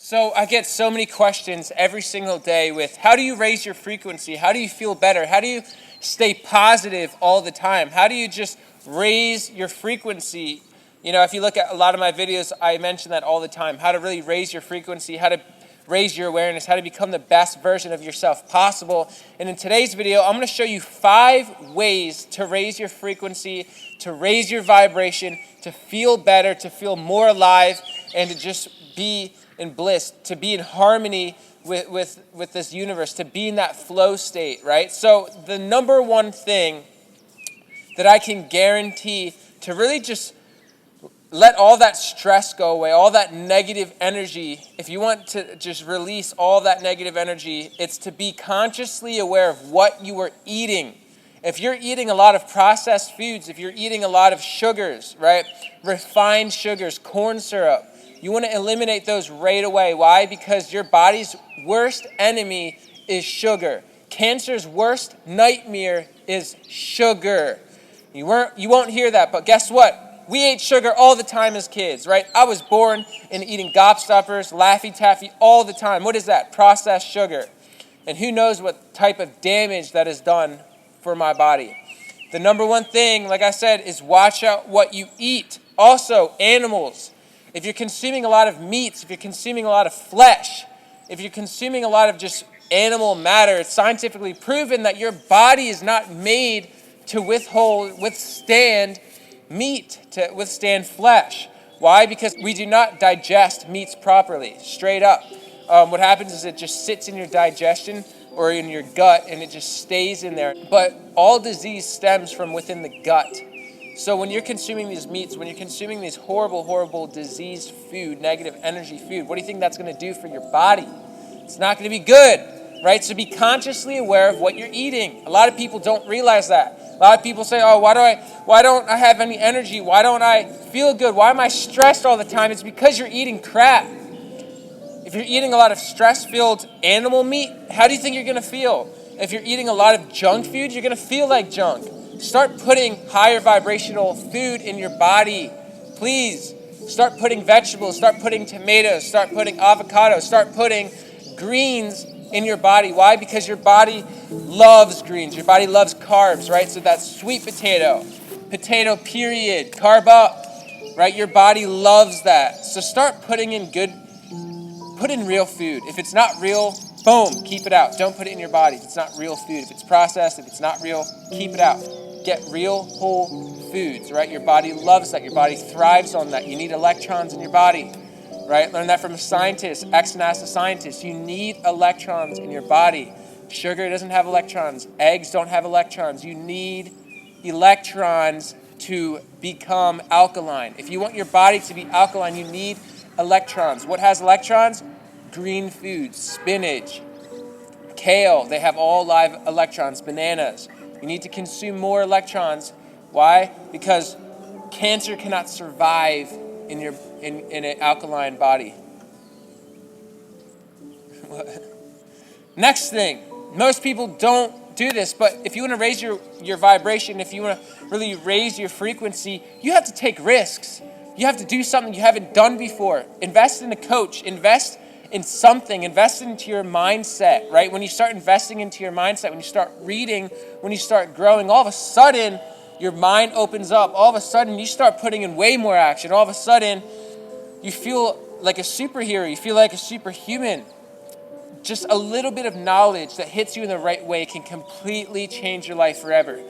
So I get so many questions every single day with how do you raise your frequency? How do you feel better? How do you stay positive all the time? How do you just raise your frequency? You know, if you look at a lot of my videos, I mention that all the time. How to really raise your frequency, how to raise your awareness, how to become the best version of yourself possible. And in today's video, I'm going to show you 5 ways to raise your frequency, to raise your vibration, to feel better, to feel more alive, and to just be in bliss, to be in harmony with this universe, to be in that flow state, right? So the number one thing that I can guarantee to really just let all that stress go away, all that negative energy. If you want to just release all that negative energy, it's to be consciously aware of what you are eating. If you're eating a lot of processed foods, if you're eating a lot of sugars, right? Refined sugars, corn syrup, you want to eliminate those right away. Why? Because your body's worst enemy is sugar. Cancer's worst nightmare is sugar. You won't hear that, but guess what? We ate sugar all the time as kids, right? I was born in eating gobstoppers, Laffy Taffy all the time. What is that? Processed sugar. And who knows what type of damage that has done for my body. The number one thing, like I said, is watch out what you eat. Also, animals. If you're consuming a lot of meats, if you're consuming a lot of flesh, if you're consuming a lot of just animal matter, it's scientifically proven that your body is not made to withstand meat, to withstand flesh. Why? Because we do not digest meats properly, straight up. What happens is it just sits in your digestion or in your gut and it just stays in there. But all disease stems from within the gut. So when you're consuming these meats, when you're consuming these horrible, horrible diseased food, negative energy food, what do you think that's going to do for your body? It's not going to be good, right? So be consciously aware of what you're eating. A lot of people don't realize that. A lot of people say, oh, why don't I have any energy? Why don't I feel good? Why am I stressed all the time? It's because you're eating crap. If you're eating a lot of stress-filled animal meat, how do you think you're going to feel? If you're eating a lot of junk food, you're going to feel like junk. Start putting higher vibrational food in your body. Please start putting vegetables, start putting tomatoes, start putting avocados, start putting greens in your body. Why? Because your body loves greens. Your body loves carbs, right? So that's sweet potato period, carb up, right? Your body loves that. So start put in real food. If it's not real, boom, keep it out. Don't put it in your body if it's not real food. If it's processed, if it's not real, keep it out. Get real whole foods, right? Your body loves that. Your body thrives on that. You need electrons in your body, right? Learn that from a scientist, ex-NASA scientist. You need electrons in your body. Sugar doesn't have electrons. Eggs don't have electrons. You need electrons to become alkaline. If you want your body to be alkaline, you need electrons. What has electrons? Green foods, spinach, kale. They have all live electrons. Bananas. You need to consume more electrons. Why? Because cancer cannot survive in an alkaline body. Next thing, most people don't do this, but if you want to raise your vibration, if you want to really raise your frequency, you have to take risks. You have to do something you haven't done before. Invest in a coach. Invest in something. Invest into your mindset, right? When you start investing into your mindset, when you start reading, when you start growing, all of a sudden, your mind opens up. All of a sudden, you start putting in way more action. All of a sudden, you feel like a superhero. You feel like a superhuman. Just a little bit of knowledge that hits you in the right way can completely change your life forever.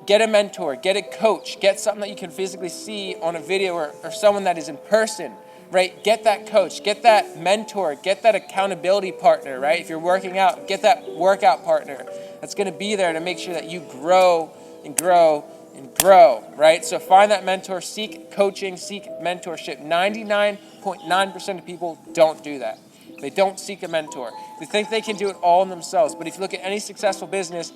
Get a mentor, get a coach, get something that you can physically see on a video or someone that is in person, right? Get that coach, get that mentor, get that accountability partner, right? If you're working out, get that workout partner that's going to be there to make sure that you grow and grow and grow, right? So find that mentor, seek coaching, seek mentorship. 99.9% of people don't do that. They don't seek a mentor. They think they can do it all themselves. But if you look at any successful business,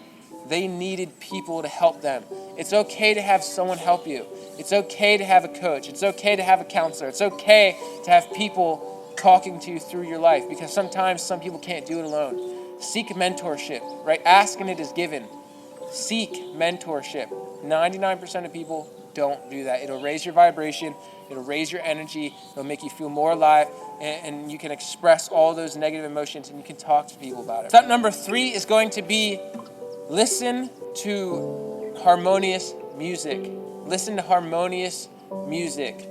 they needed people to help them. It's okay to have someone help you. It's okay to have a coach. It's okay to have a counselor. It's okay to have people talking to you through your life because sometimes some people can't do it alone. Seek mentorship, right? Ask and it is given. Seek mentorship. 99% of people don't do that. It'll raise your vibration. It'll raise your energy. It'll make you feel more alive, and you can express all those negative emotions, and you can talk to people about it. Step number 3 is going to be listen to harmonious music. Listen to harmonious music,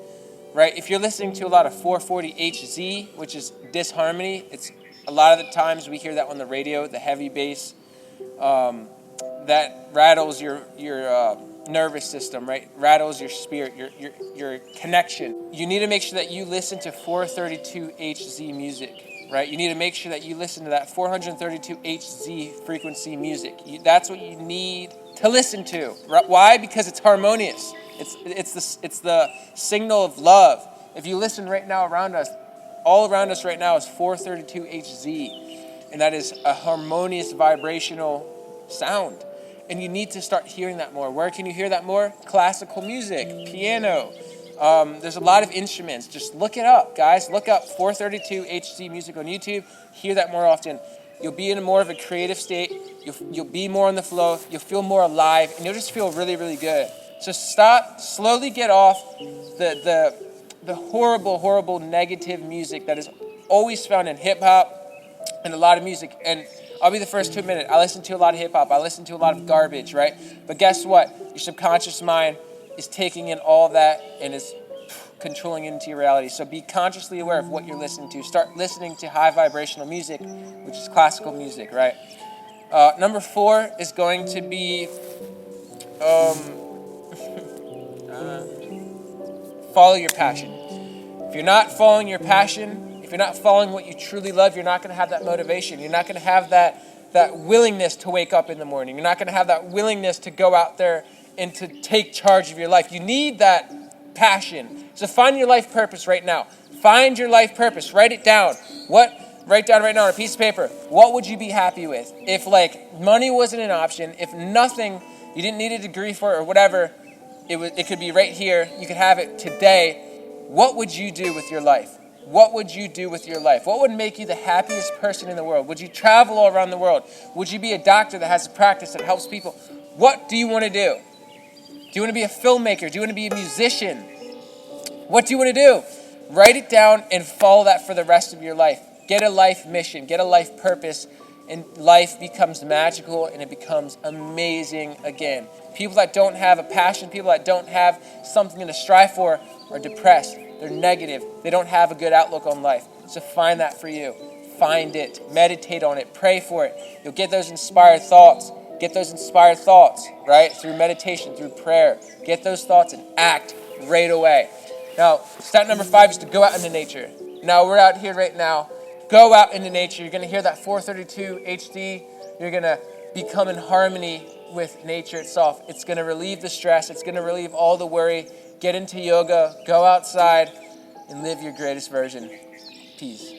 right? If you're listening to a lot of 440 Hz, which is disharmony, it's a lot of the times we hear that on the radio, the heavy bass, that rattles your nervous system, right? Rattles your spirit, your connection. You need to make sure that you listen to 432 Hz music, right? You need to make sure that you listen to that 432 Hz frequency music. That's what you need to listen to. Why? Because it's harmonious. It's the signal of love. If you listen right now around us, all around us right now is 432 Hz, and that is a harmonious vibrational sound. And you need to start hearing that more. Where can you hear that more? Classical music, piano. There's a lot of instruments. Just look it up, guys. Look up 432 Hz music on YouTube. Hear that more often. You'll be in more of a creative state. You'll be more in the flow. You'll feel more alive, and you'll just feel really, really good. So slowly get off the horrible, horrible negative music that is always found in hip hop and a lot of music. And I'll be the first to admit it. I listen to a lot of hip hop. I listen to a lot of garbage, right? But guess what? Your subconscious mind is taking in all that and is controlling it into your reality. So be consciously aware of what you're listening to. Start listening to high vibrational music, which is classical music, right? Number 4 is going to be follow your passion. If you're not following your passion, if you're not following what you truly love, you're not going to have that motivation. You're not going to have that willingness to wake up in the morning. You're not going to have that willingness to go out there and to take charge of your life. You need that passion. So find your life purpose right now. Find your life purpose. Write it down. Write down right now on a piece of paper. What would you be happy with? If money wasn't an option, if nothing, you didn't need a degree for it or whatever, it could be right here. You could have it today. What would you do with your life? What would you do with your life? What would make you the happiest person in the world? Would you travel all around the world? Would you be a doctor that has a practice that helps people? What do you want to do? Do you want to be a filmmaker? Do you want to be a musician? What do you want to do? Write it down and follow that for the rest of your life. Get a life mission, get a life purpose, and life becomes magical and it becomes amazing again. People that don't have a passion, people that don't have something to strive for are depressed. They're negative. They don't have a good outlook on life. So find that for you. Find it. Meditate on it. Pray for it. You'll get those inspired thoughts. Get those inspired thoughts, right? Through meditation, through prayer. Get those thoughts and act right away. Now, step number 5 is to go out into nature. Now, we're out here right now. Go out into nature. You're going to hear that 432 HD. You're going to become in harmony with nature itself. It's going to relieve the stress. It's going to relieve all the worry. Get into yoga. Go outside and live your greatest version. Peace.